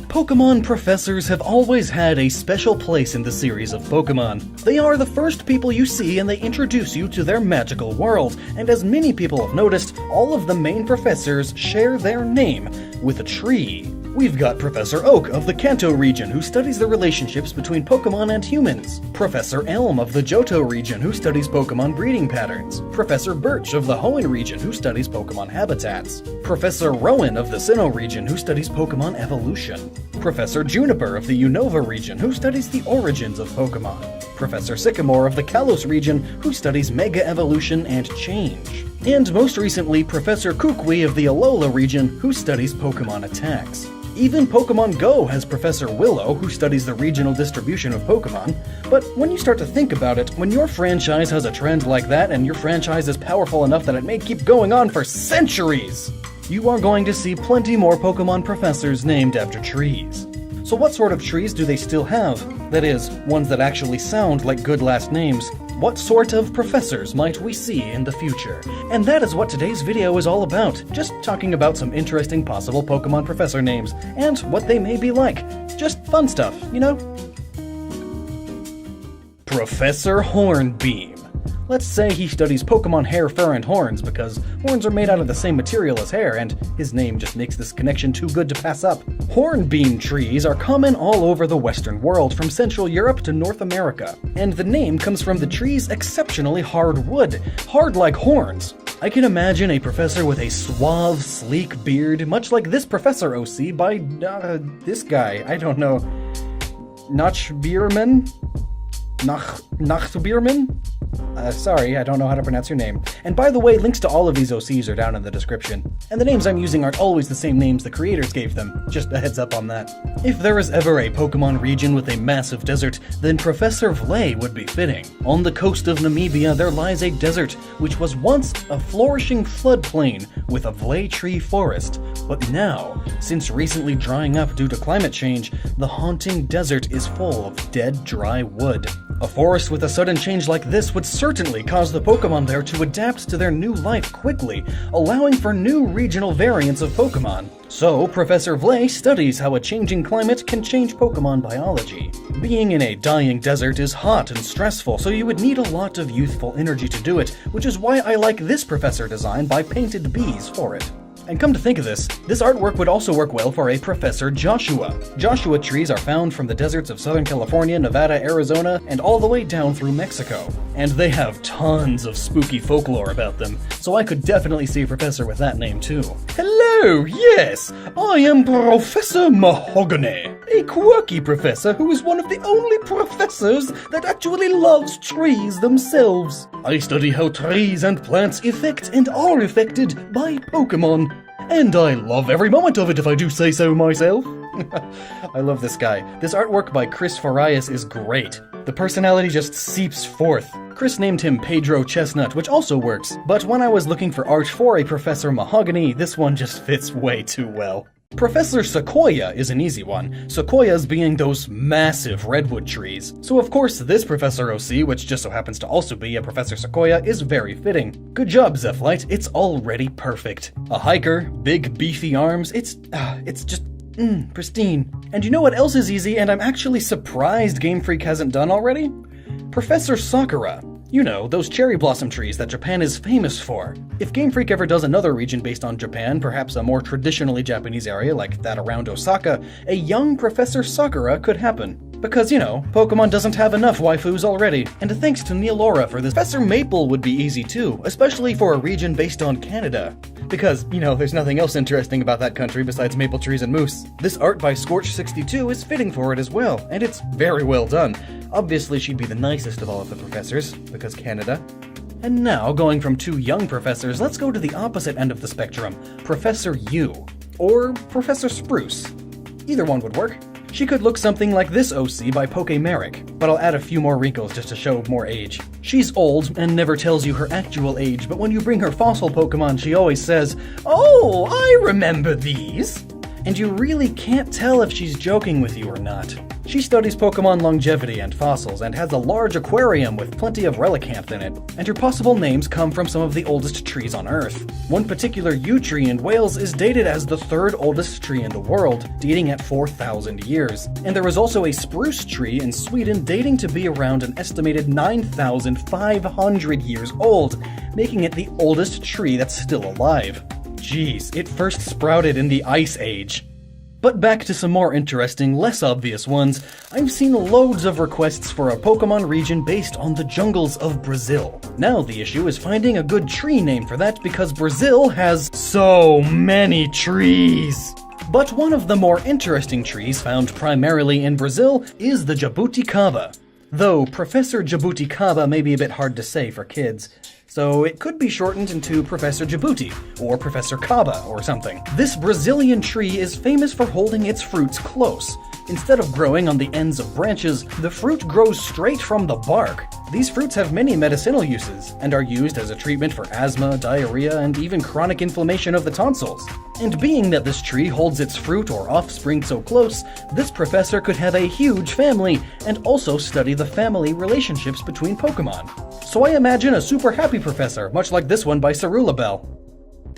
Pokemon professors have always had a special place in the series of Pokemon. They are the first people you see and they introduce you to their magical world, and as many people have noticed, all of the main professors share their name with a tree. We've got Professor Oak of the Kanto region, who studies the relationships between Pokemon and humans. Professor Elm of the Johto region, who studies Pokemon breeding patterns. Professor Birch of the Hoenn region, who studies Pokemon habitats. Professor Rowan of the Sinnoh region, who studies Pokemon evolution. Professor Juniper of the Unova region, who studies the origins of Pokemon. Professor Sycamore of the Kalos region, who studies Mega Evolution and change. And most recently, Professor Kukui of the Alola region, who studies Pokemon attacks. Even Pokemon Go has Professor Willow, who studies the regional distribution of Pokemon. But when you start to think about it, when your franchise has a trend like that, and your franchise is powerful enough that it may keep going on for centuries, you are going to see plenty more Pokemon professors named after trees. So what sort of trees do they still have? That is, ones that actually sound like good last names. What sort of professors might we see in the future? And that is what today's video is all about. Just talking about some interesting possible Pokemon professor names, and what they may be like. Just fun stuff, you know? Professor Hornbeam. Let's say he studies Pokemon hair, fur, and horns, because horns are made out of the same material as hair, and his name just makes this connection too good to pass up. Hornbeam trees are common all over the Western world, from Central Europe to North America. And the name comes from the tree's exceptionally hard wood, hard like horns. I can imagine a professor with a suave, sleek beard, much like this Professor OC by, this guy, I don't know, Nachtbierman? Nachtbierman? Sorry, I don't know how to pronounce your name. And by the way, links to all of these OCs are down in the description. And the names I'm using aren't always the same names the creators gave them. Just a heads up on that. If there is ever a Pokemon region with a massive desert, then Professor Vlae would be fitting. On the coast of Namibia, there lies a desert, which was once a flourishing floodplain with a Vlae tree forest. But now, since recently drying up due to climate change, the haunting desert is full of dead, dry wood. A forest with a sudden change like this would certainly cause the Pokemon there to adapt to their new life quickly, allowing for new regional variants of Pokemon. So, Professor Vlae studies how a changing climate can change Pokemon biology. Being in a dying desert is hot and stressful, so you would need a lot of youthful energy to do it, which is why I like this professor design by painted bees for it. And come to think of this artwork would also work well for a Professor Joshua. Joshua trees are found from the deserts of Southern California, Nevada, Arizona, and all the way down through Mexico. And they have tons of spooky folklore about them, so I could definitely see a professor with that name too. Hello, yes, I am Professor Mahogany, a quirky professor who is one of the only professors that actually loves trees themselves. I study how trees and plants affect and are affected by Pokemon. And I love every moment of it, if I do say so myself. I love this guy. This artwork by Chris Farias is great. The personality just seeps forth. Chris named him Pedro Chestnut, which also works, but when I was looking for art for a Professor Mahogany, this one just fits way too well. Professor Sequoia is an easy one, sequoias being those massive redwood trees. So of course this Professor OC, which just so happens to also be a Professor Sequoia, is very fitting. Good job, Zephlight, it's already perfect. A hiker, big beefy arms, it's just pristine. And you know what else is easy, and I'm actually surprised Game Freak hasn't done already? Professor Sakura. You know, those cherry blossom trees that Japan is famous for. If Game Freak ever does another region based on Japan, perhaps a more traditionally Japanese area like that around Osaka, a young Professor Sakura could happen. Because, you know, Pokemon doesn't have enough waifus already. And thanks to Neil Laura for this, Professor Maple would be easy too, especially for a region based on Canada. Because, you know, there's nothing else interesting about that country besides maple trees and moose. This art by Scorch62 is fitting for it as well, and it's very well done. Obviously she'd be the nicest of all of the professors, because Canada. And now, going from two young professors, let's go to the opposite end of the spectrum, Professor Yew, or Professor Spruce. Either one would work. She could look something like this OC by Pokemeric, but I'll add a few more wrinkles just to show more age. She's old and never tells you her actual age, but when you bring her fossil Pokemon, she always says, "Oh, I remember these!" And you really can't tell if she's joking with you or not. She studies Pokemon longevity and fossils and has a large aquarium with plenty of relicanth in it, and her possible names come from some of the oldest trees on Earth. One particular yew tree in Wales is dated as the third oldest tree in the world, dating at 4,000 years. And there is also a spruce tree in Sweden dating to be around an estimated 9,500 years old, making it the oldest tree that's still alive. Jeez, it first sprouted in the Ice Age. But back to some more interesting, less obvious ones. I've seen loads of requests for a Pokemon region based on the jungles of Brazil. Now the issue is finding a good tree name for that because Brazil has so many trees. But one of the more interesting trees found primarily in Brazil is the jabuticaba. Though Professor Jabuticaba may be a bit hard to say for kids, so it could be shortened into Professor Djibouti, or Professor Kaba, or something. This Brazilian tree is famous for holding its fruits close. Instead of growing on the ends of branches, the fruit grows straight from the bark. These fruits have many medicinal uses, and are used as a treatment for asthma, diarrhea, and even chronic inflammation of the tonsils. And being that this tree holds its fruit or offspring so close, this professor could have a huge family, and also study the family relationships between Pokemon. So I imagine a super happy professor, much like this one by Cerulabelle.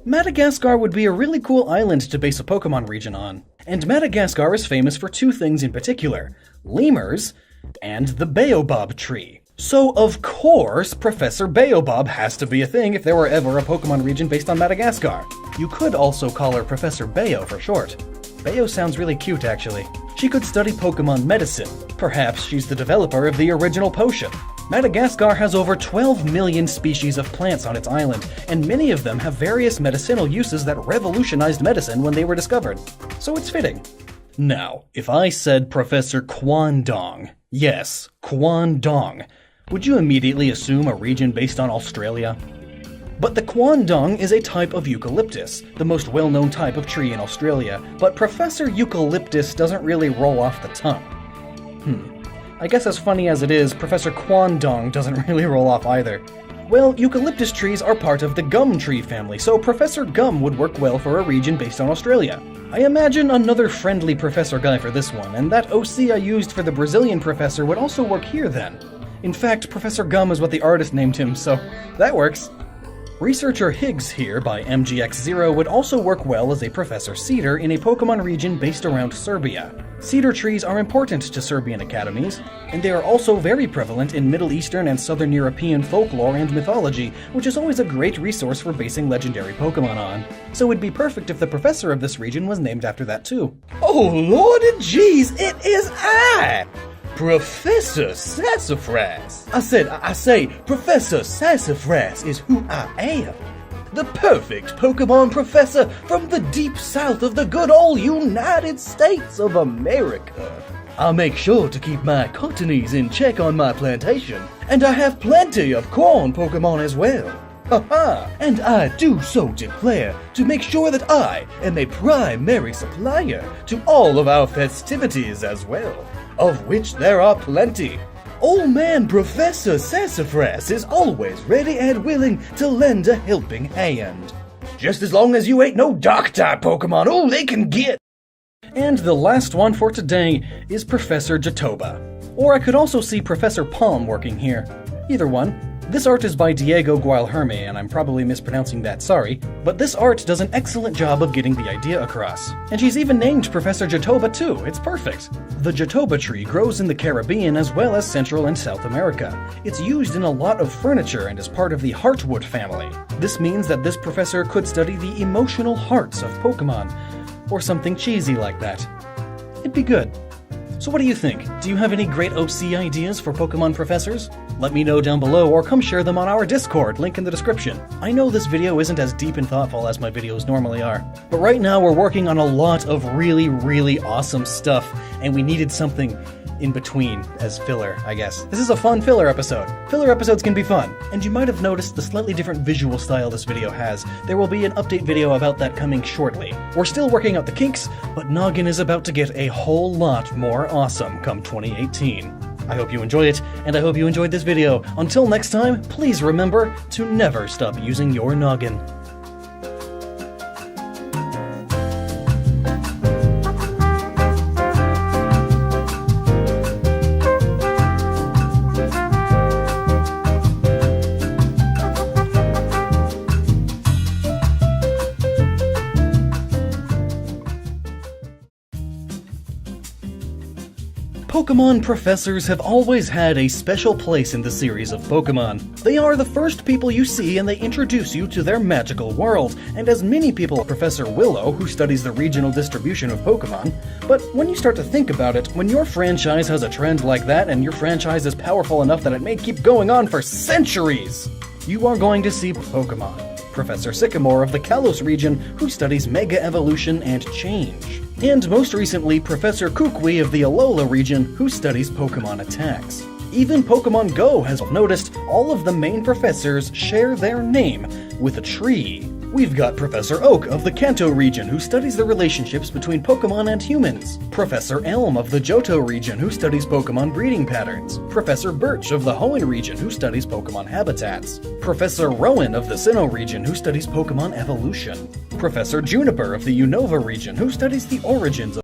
Madagascar would be a really cool island to base a Pokemon region on. And Madagascar is famous for two things in particular: lemurs and the baobab tree. So of course, Professor Baobab has to be a thing if there were ever a Pokemon region based on Madagascar. You could also call her Professor Bayo for short. Bayo sounds really cute, actually. She could study Pokemon medicine. Perhaps she's the developer of the original potion. Madagascar has over 12 million species of plants on its island, and many of them have various medicinal uses that revolutionized medicine when they were discovered. So it's fitting. Now, if I said Professor Kwandong, yes, Kwandong, would you immediately assume a region based on Australia? But the Kwandong is a type of eucalyptus, the most well-known type of tree in Australia, but Professor Eucalyptus doesn't really roll off the tongue. I guess as funny as it is, Professor Kwandong doesn't really roll off either. Well, eucalyptus trees are part of the gum tree family, so Professor Gum would work well for a region based on Australia. I imagine another friendly professor guy for this one, and that OC I used for the Brazilian professor would also work here then. In fact, Professor Gum is what the artist named him, so that works. Researcher Higgs here by MGX0 would also work well as a Professor Cedar in a Pokemon region based around Serbia. Cedar trees are important to Serbian academies, and they are also very prevalent in Middle Eastern and Southern European folklore and mythology, which is always a great resource for basing legendary Pokemon on. So it'd be perfect if the professor of this region was named after that too. Oh lordy jeez, it is I! Professor Sassafras. I say, Professor Sassafras is who I am. The perfect Pokemon professor from the deep south of the good old United States of America. I make sure to keep my cottonies in check on my plantation, and I have plenty of corn Pokemon as well. Haha! And I do so declare to make sure that I am a primary supplier to all of our festivities as well, of which there are plenty. Old man Professor Sassafras is always ready and willing to lend a helping hand. Just as long as you ain't no Dark-type Pokemon, oh, they can get! And the last one for today is Professor Jatoba. Or I could also see Professor Palm working here. Either one. This art is by Diego Guilherme, and I'm probably mispronouncing that, sorry, but this art does an excellent job of getting the idea across. And she's even named Professor Jatoba too, it's perfect. The Jatoba tree grows in the Caribbean as well as Central and South America. It's used in a lot of furniture and is part of the Heartwood family. This means that this professor could study the emotional hearts of Pokemon, or something cheesy like that. It'd be good. So what do you think? Do you have any great OC ideas for Pokemon professors? Let me know down below or come share them on our Discord, link in the description. I know this video isn't as deep and thoughtful as my videos normally are, but right now we're working on a lot of really awesome stuff, and we needed something in between as filler, I guess. This is a fun filler episode. Filler episodes can be fun, and you might have noticed the slightly different visual style this video has. There will be an update video about that coming shortly. We're still working out the kinks, but Gnoggin is about to get a whole lot more awesome come 2018. I hope you enjoy it, and I hope you enjoyed this video. Until next time, please remember to never stop using your noggin. Pokemon professors have always had a special place in the series of Pokemon. They are the first people you see and they introduce you to their magical world, and as many people, Professor Willow, who studies the regional distribution of Pokemon. But when you start to think about it, when your franchise has a trend like that and your franchise is powerful enough that it may keep going on for centuries, you are going to see Pokemon. Professor Sycamore of the Kalos region, who studies Mega Evolution and Change. And most recently, Professor Kukui of the Alola region, who studies Pokemon attacks. Even Pokemon Go has noticed all of the main professors share their name with a tree. We've got Professor Oak of the Kanto region, who studies the relationships between Pokemon and humans. Professor Elm of the Johto region, who studies Pokemon breeding patterns. Professor Birch of the Hoenn region, who studies Pokemon habitats. Professor Rowan of the Sinnoh region, who studies Pokemon evolution. Professor Juniper of the Unova region, who studies the origins of